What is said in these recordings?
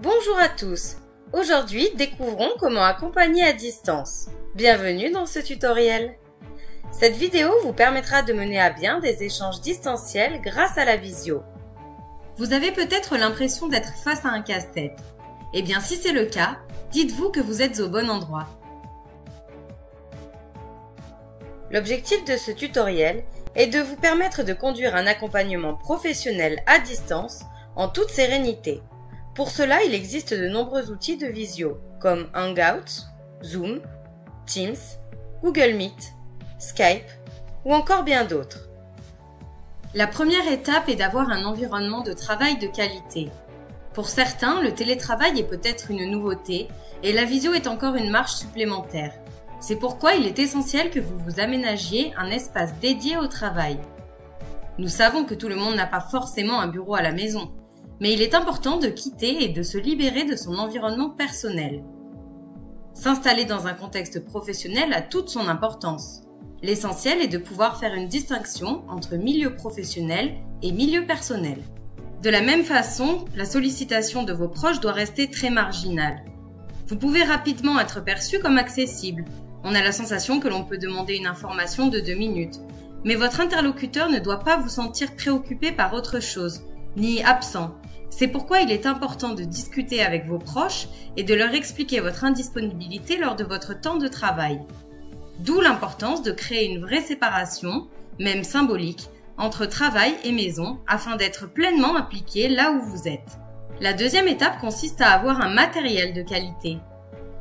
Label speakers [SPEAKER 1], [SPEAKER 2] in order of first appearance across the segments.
[SPEAKER 1] Bonjour à tous. Aujourd'hui, découvrons comment accompagner à distance. Bienvenue dans ce tutoriel. Cette vidéo vous permettra de mener à bien des échanges distanciels grâce à la visio. Vous avez peut-être l'impression d'être face à un casse-tête. Eh bien, si c'est le cas, dites-vous que vous êtes au bon endroit. L'objectif de ce tutoriel est de vous permettre de conduire un accompagnement professionnel à distance en toute sérénité. Pour cela, il existe de nombreux outils de visio comme Hangouts, Zoom, Teams, Google Meet, Skype ou encore bien d'autres. La première étape est d'avoir un environnement de travail de qualité. Pour certains, le télétravail est peut-être une nouveauté et la visio est encore une marche supplémentaire. C'est pourquoi il est essentiel que vous vous aménagiez un espace dédié au travail. Nous savons que tout le monde n'a pas forcément un bureau à la maison, mais il est important de quitter et de se libérer de son environnement personnel. S'installer dans un contexte professionnel a toute son importance. L'essentiel est de pouvoir faire une distinction entre milieu professionnel et milieu personnel. De la même façon, la sollicitation de vos proches doit rester très marginale. Vous pouvez rapidement être perçu comme accessible. On a la sensation que l'on peut demander une information de 2 minutes. Mais votre interlocuteur ne doit pas vous sentir préoccupé par autre chose, ni absent. C'est pourquoi il est important de discuter avec vos proches et de leur expliquer votre indisponibilité lors de votre temps de travail. D'où l'importance de créer une vraie séparation, même symbolique, entre travail et maison afin d'être pleinement impliqué là où vous êtes. La deuxième étape consiste à avoir un matériel de qualité.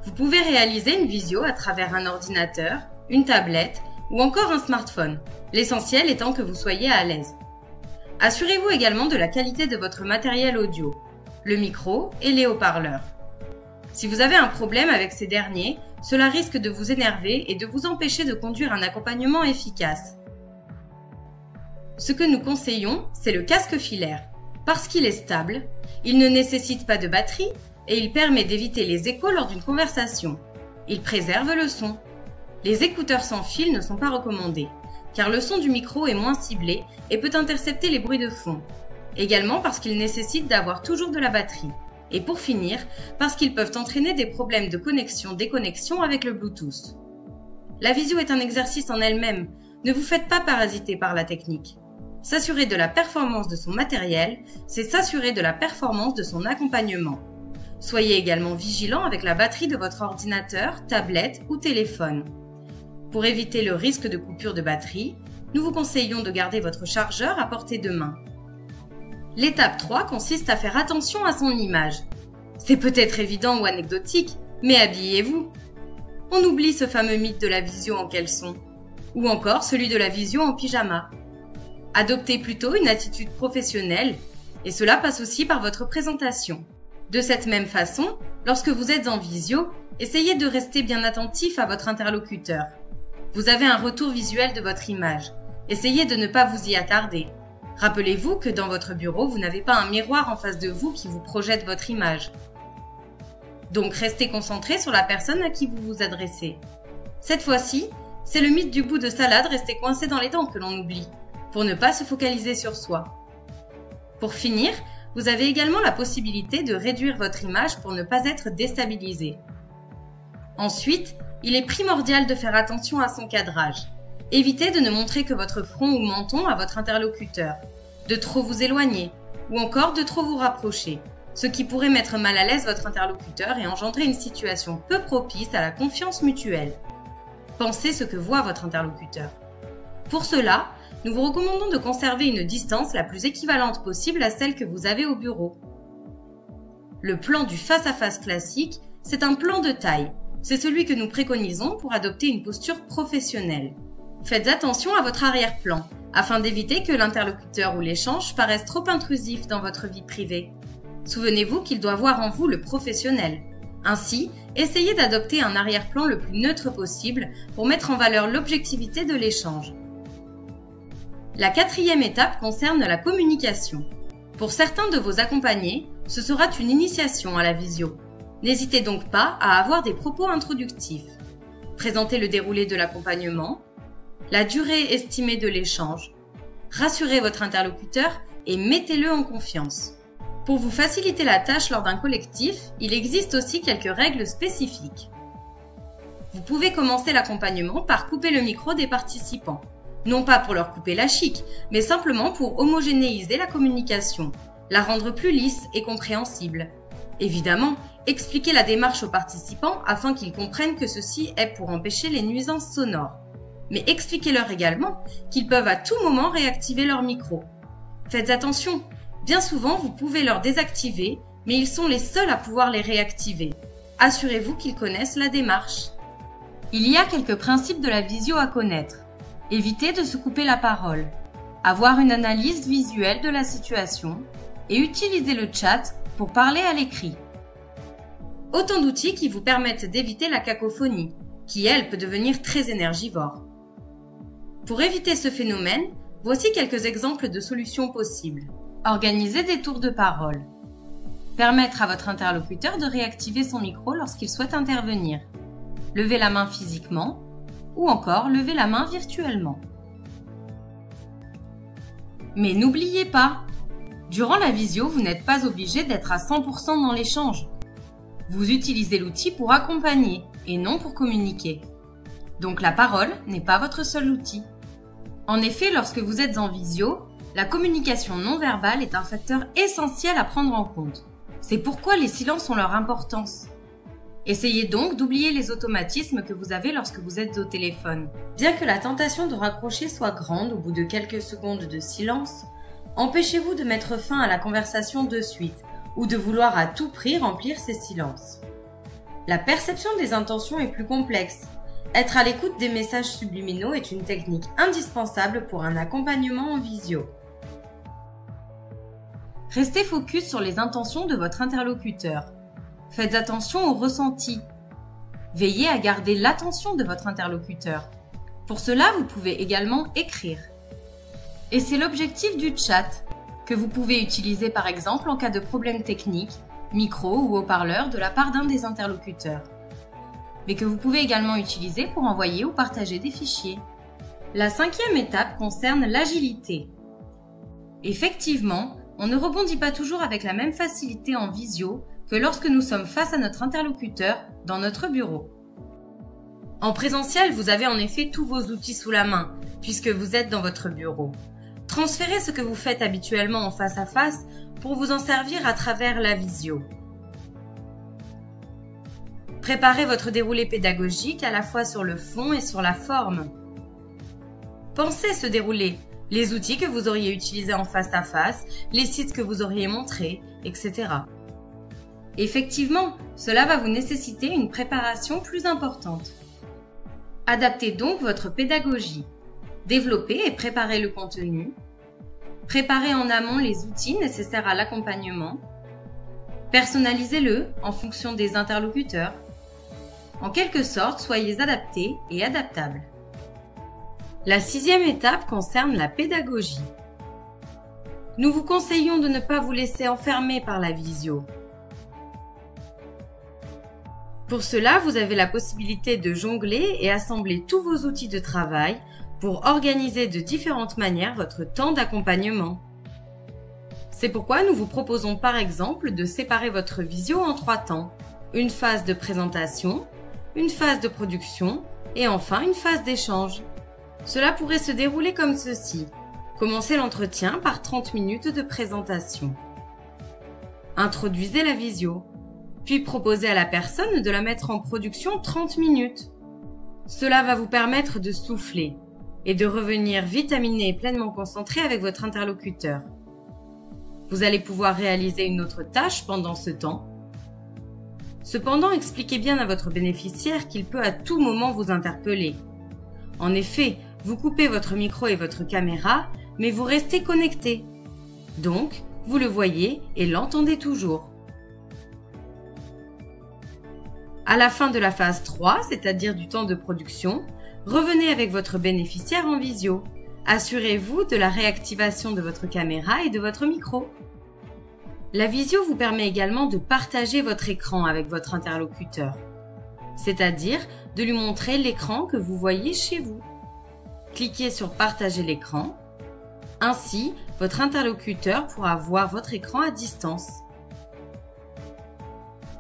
[SPEAKER 1] Vous pouvez réaliser une visio à travers un ordinateur, une tablette ou encore un smartphone, l'essentiel étant que vous soyez à l'aise. Assurez-vous également de la qualité de votre matériel audio, le micro et les haut-parleurs. Si vous avez un problème avec ces derniers, cela risque de vous énerver et de vous empêcher de conduire un accompagnement efficace. Ce que nous conseillons, c'est le casque filaire. Parce qu'il est stable, il ne nécessite pas de batterie et il permet d'éviter les échos lors d'une conversation. Il préserve le son. Les écouteurs sans fil ne sont pas recommandés, car le son du micro est moins ciblé et peut intercepter les bruits de fond. Également parce qu'ils nécessitent d'avoir toujours de la batterie. Et pour finir, parce qu'ils peuvent entraîner des problèmes de connexion-déconnexion avec le Bluetooth. La visio est un exercice en elle-même. Ne vous faites pas parasiter par la technique. S'assurer de la performance de son matériel, c'est s'assurer de la performance de son accompagnement. Soyez également vigilant avec la batterie de votre ordinateur, tablette ou téléphone. Pour éviter le risque de coupure de batterie, nous vous conseillons de garder votre chargeur à portée de main. L'étape 3 consiste à faire attention à son image. C'est peut-être évident ou anecdotique, mais habillez-vous. On oublie ce fameux mythe de la visio en caleçon, ou encore celui de la visio en pyjama. Adoptez plutôt une attitude professionnelle, et cela passe aussi par votre présentation. De cette même façon, lorsque vous êtes en visio, essayez de rester bien attentif à votre interlocuteur. Vous avez un retour visuel de votre image. Essayez de ne pas vous y attarder. Rappelez-vous que dans votre bureau, vous n'avez pas un miroir en face de vous qui vous projette votre image. Donc restez concentré sur la personne à qui vous vous adressez. Cette fois-ci, c'est le mythe du bout de salade resté coincé dans les dents que l'on oublie, pour ne pas se focaliser sur soi. Pour finir, vous avez également la possibilité de réduire votre image pour ne pas être déstabilisé. Ensuite, il est primordial de faire attention à son cadrage. Évitez de ne montrer que votre front ou menton à votre interlocuteur, de trop vous éloigner ou encore de trop vous rapprocher, ce qui pourrait mettre mal à l'aise votre interlocuteur et engendrer une situation peu propice à la confiance mutuelle. Pensez ce que voit votre interlocuteur. Pour cela, nous vous recommandons de conserver une distance la plus équivalente possible à celle que vous avez au bureau. Le plan du face-à-face classique, c'est un plan de taille. C'est celui que nous préconisons pour adopter une posture professionnelle. Faites attention à votre arrière-plan, afin d'éviter que l'interlocuteur ou l'échange paraisse trop intrusif dans votre vie privée. Souvenez-vous qu'il doit voir en vous le professionnel. Ainsi, essayez d'adopter un arrière-plan le plus neutre possible pour mettre en valeur l'objectivité de l'échange. La quatrième étape concerne la communication. Pour certains de vos accompagnés, ce sera une initiation à la visio. N'hésitez donc pas à avoir des propos introductifs. Présentez le déroulé de l'accompagnement, la durée estimée de l'échange. Rassurez votre interlocuteur et mettez-le en confiance. Pour vous faciliter la tâche lors d'un collectif, il existe aussi quelques règles spécifiques. Vous pouvez commencer l'accompagnement par couper le micro des participants. Non pas pour leur couper la chic, mais simplement pour homogénéiser la communication, la rendre plus lisse et compréhensible. Évidemment, expliquez la démarche aux participants afin qu'ils comprennent que ceci est pour empêcher les nuisances sonores. Mais expliquez-leur également qu'ils peuvent à tout moment réactiver leur micro. Faites attention, bien souvent vous pouvez leur désactiver, mais ils sont les seuls à pouvoir les réactiver. Assurez-vous qu'ils connaissent la démarche. Il y a quelques principes de la visio à connaître. Évitez de se couper la parole. Avoir une analyse visuelle de la situation et utiliser le chat pour parler à l'écrit. Autant d'outils qui vous permettent d'éviter la cacophonie, qui elle peut devenir très énergivore. Pour éviter ce phénomène, voici quelques exemples de solutions possibles. Organiser des tours de parole. Permettre à votre interlocuteur de réactiver son micro lorsqu'il souhaite intervenir. Lever la main physiquement ou encore lever la main virtuellement. Mais n'oubliez pas, durant la visio, vous n'êtes pas obligé d'être à 100% dans l'échange. Vous utilisez l'outil pour accompagner et non pour communiquer. Donc la parole n'est pas votre seul outil. En effet, lorsque vous êtes en visio, la communication non verbale est un facteur essentiel à prendre en compte. C'est pourquoi les silences ont leur importance. Essayez donc d'oublier les automatismes que vous avez lorsque vous êtes au téléphone. Bien que la tentation de raccrocher soit grande au bout de quelques secondes de silence, empêchez-vous de mettre fin à la conversation de suite ou de vouloir à tout prix remplir ces silences. La perception des intentions est plus complexe. Être à l'écoute des messages subliminaux est une technique indispensable pour un accompagnement en visio. Restez focus sur les intentions de votre interlocuteur. Faites attention aux ressentis. Veillez à garder l'attention de votre interlocuteur. Pour cela, vous pouvez également écrire. Et c'est l'objectif du chat, que vous pouvez utiliser par exemple en cas de problème technique, micro ou haut-parleur de la part d'un des interlocuteurs. Mais que vous pouvez également utiliser pour envoyer ou partager des fichiers. La 5e étape concerne l'agilité. Effectivement, on ne rebondit pas toujours avec la même facilité en visio que lorsque nous sommes face à notre interlocuteur dans notre bureau. En présentiel, vous avez en effet tous vos outils sous la main, puisque vous êtes dans votre bureau. Transférez ce que vous faites habituellement en face à face pour vous en servir à travers la visio. Préparez votre déroulé pédagogique à la fois sur le fond et sur la forme. Pensez ce déroulé, les outils que vous auriez utilisés en face à face, les sites que vous auriez montrés, etc. Effectivement, cela va vous nécessiter une préparation plus importante. Adaptez donc votre pédagogie. Développez et préparez le contenu. Préparez en amont les outils nécessaires à l'accompagnement. Personnalisez-le en fonction des interlocuteurs. En quelque sorte, soyez adaptés et adaptables. La 6e étape concerne la pédagogie. Nous vous conseillons de ne pas vous laisser enfermer par la visio. Pour cela, vous avez la possibilité de jongler et assembler tous vos outils de travail pour organiser de différentes manières votre temps d'accompagnement. C'est pourquoi nous vous proposons par exemple de séparer votre visio en 3 temps. Une phase de présentation, une phase de production et enfin une phase d'échange. Cela pourrait se dérouler comme ceci. Commencez l'entretien par 30 minutes de présentation. Introduisez la visio. Puis proposez à la personne de la mettre en production 30 minutes. Cela va vous permettre de souffler et de revenir vitaminé et pleinement concentré avec votre interlocuteur. Vous allez pouvoir réaliser une autre tâche pendant ce temps. Cependant, expliquez bien à votre bénéficiaire qu'il peut à tout moment vous interpeller. En effet, vous coupez votre micro et votre caméra, mais vous restez connecté. Donc, vous le voyez et l'entendez toujours. À la fin de la phase 3, c'est-à-dire du temps de production, revenez avec votre bénéficiaire en visio. Assurez-vous de la réactivation de votre caméra et de votre micro. La visio vous permet également de partager votre écran avec votre interlocuteur, c'est-à-dire de lui montrer l'écran que vous voyez chez vous. Cliquez sur « Partager l'écran ». Ainsi, votre interlocuteur pourra voir votre écran à distance.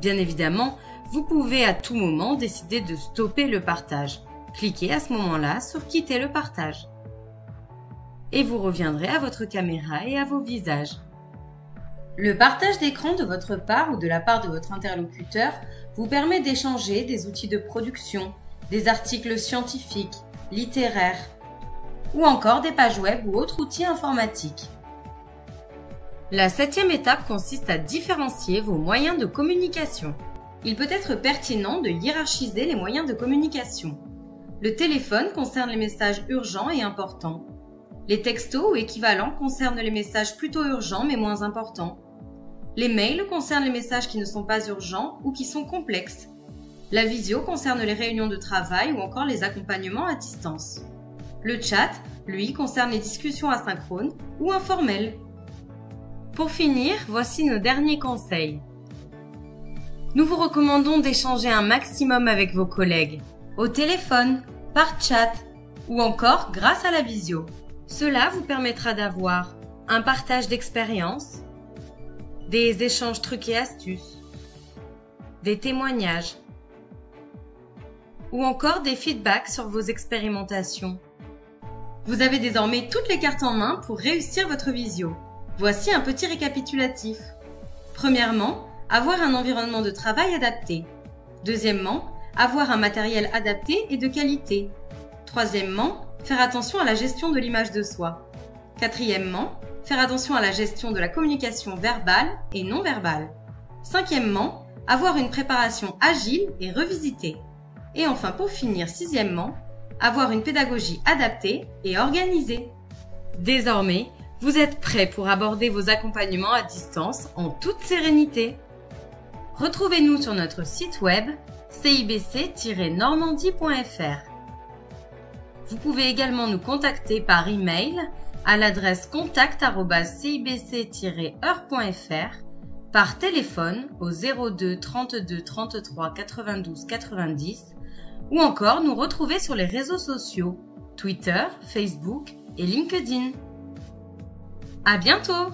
[SPEAKER 1] Bien évidemment, vous pouvez à tout moment décider de stopper le partage. Cliquez à ce moment-là sur « Quitter le partage » et vous reviendrez à votre caméra et à vos visages. Le partage d'écran de votre part ou de la part de votre interlocuteur vous permet d'échanger des outils de production, des articles scientifiques, littéraires, ou encore des pages web ou autres outils informatiques. La 7e étape consiste à différencier vos moyens de communication. Il peut être pertinent de hiérarchiser les moyens de communication. Le téléphone concerne les messages urgents et importants. Les textos ou équivalents concernent les messages plutôt urgents mais moins importants. Les mails concernent les messages qui ne sont pas urgents ou qui sont complexes. La visio concerne les réunions de travail ou encore les accompagnements à distance. Le chat, lui, concerne les discussions asynchrones ou informelles. Pour finir, voici nos derniers conseils. Nous vous recommandons d'échanger un maximum avec vos collègues, au téléphone, par chat ou encore grâce à la visio. Cela vous permettra d'avoir un partage d'expériences, des échanges trucs et astuces, des témoignages ou encore des feedbacks sur vos expérimentations. Vous avez désormais toutes les cartes en main pour réussir votre visio. Voici un petit récapitulatif. Premièrement, avoir un environnement de travail adapté. Deuxièmement, avoir un matériel adapté et de qualité. Troisièmement, faire attention à la gestion de l'image de soi. Quatrièmement, faire attention à la gestion de la communication verbale et non verbale. Cinquièmement, avoir une préparation agile et revisitée. Et enfin, pour finir, sixièmement, avoir une pédagogie adaptée et organisée. Désormais, vous êtes prêts pour aborder vos accompagnements à distance en toute sérénité. Retrouvez-nous sur notre site web cibc-normandie.fr. Vous pouvez également nous contacter par email à l'adresse contact@cibc-heure.fr, par téléphone au 02 32 33 92 90 ou encore nous retrouver sur les réseaux sociaux Twitter, Facebook et LinkedIn. À bientôt!